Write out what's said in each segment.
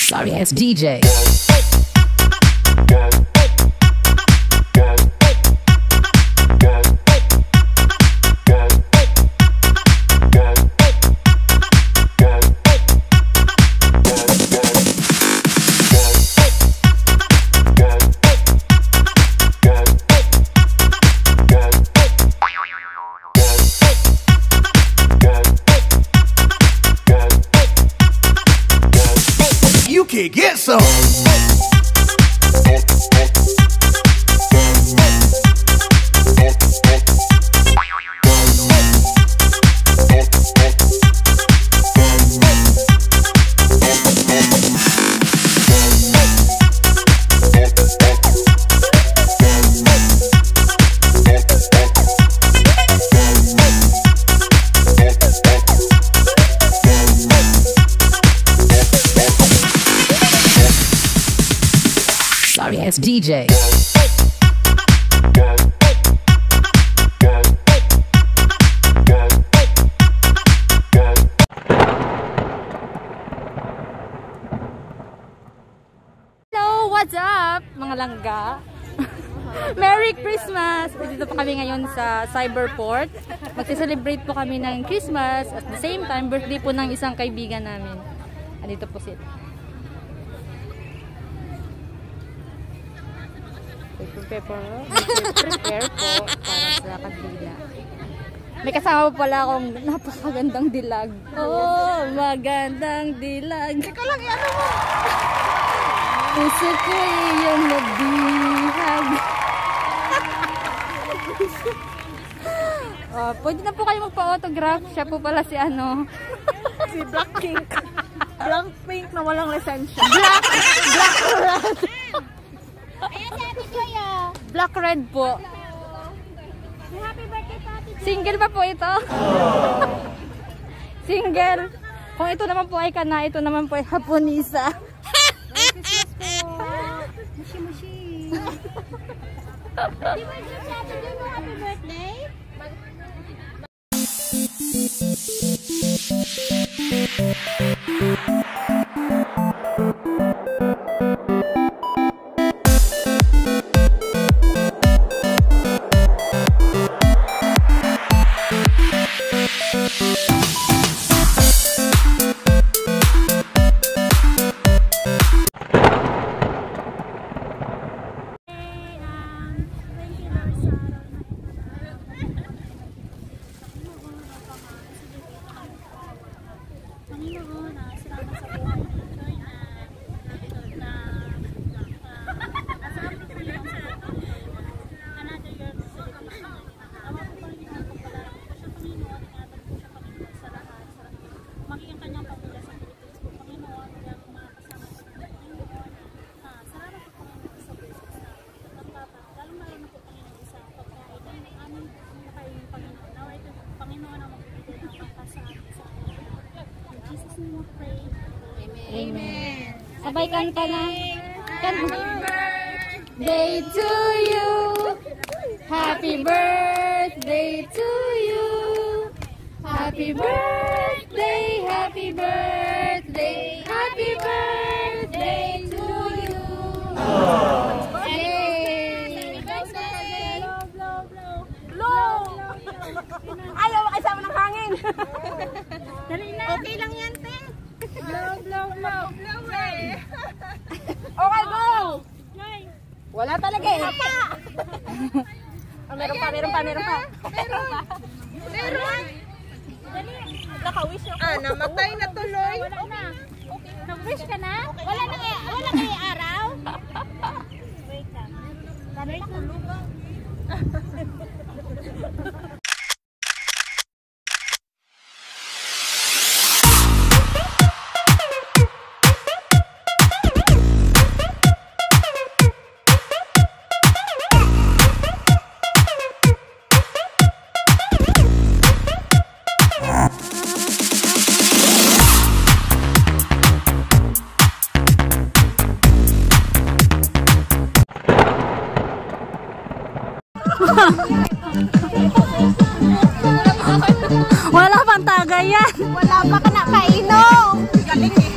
Sorry ass DJ. You can get some. Sorry ass DJ. Hello, what's up mga langga? Merry Christmas! Dito po kami ngayon sa Cyberport. Magse-celebrate po kami ng Christmas at the same time birthday po ng isang kaibigan namin. Andito po sila. Prepare po para sa kandila. May kasama po pala akong napakagandang dilag. Oh, magandang dilag. Ikaw lang ano mo. Puso ko iyong nabihag. Pwede na po kayo magpa-autograph. Siya po pala si ano. Si Blackpink. Blackpink na walang lisensya. Black Red. Black Red po. Happy birthday to Ate Joy. Single pa po ito. Single. Kung ito naman po ay kana, ito naman po ay Haponisa. Mushi-mushi. Happy birthday to Ate Joy. Happy birthday. Amen. Sabay kanta na. Happy birthday to you. Happy birthday to you. Happy birthday, happy birthday, happy birthday to you. Yay! Blow! Ayaw makasama ng hangin. Dali na. Okay lang yan, te. Blow. Okay, go! Wala talaga eh. Meron pa. Meron. Naka-wish ako. Namatay na tuloy. Wala na. Nag-wish ka na? Wala kay araw? Wait lang. Wait lang. Wala pang tagay yan. Wala pa ka na kainom. Galing eh.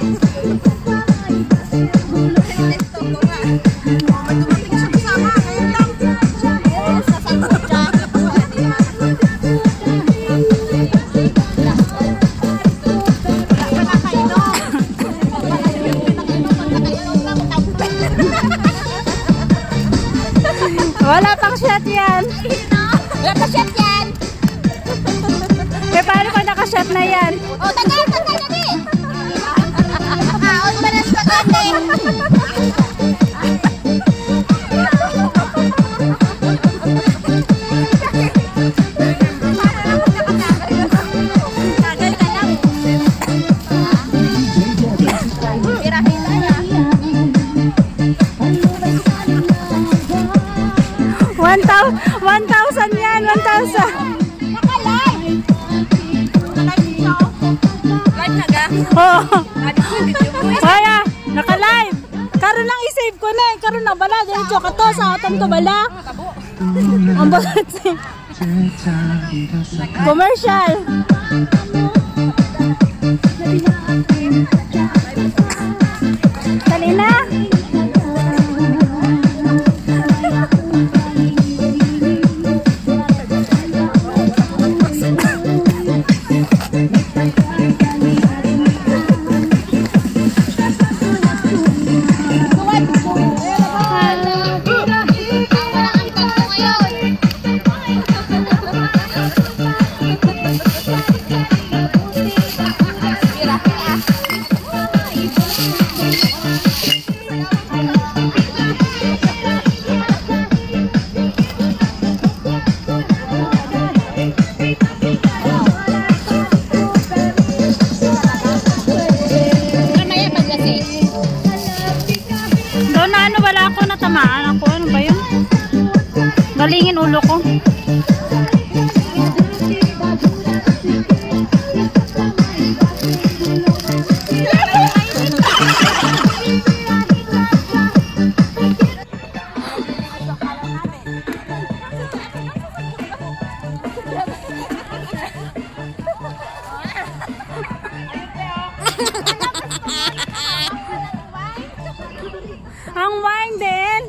Wala pang shot yan. Wala pa shot yan. Eh, paano pa nakashot na yan? O, tagal na din. O, manas pa kate. Tagal ka lang. Tirahin na yan. 1,000 yan, 1,000. Naka-live. Live na ga? Oo. Kaya, naka-live. Karon lang i-save ko na eh. Karon na bala. Diretso ka to sa atan ko bala. Ang bagat save. Commercial. Dali na. Doon na ano, wala ako, natamaan ako. Ano ba yun? Galingin ulo ko. Ang wine din.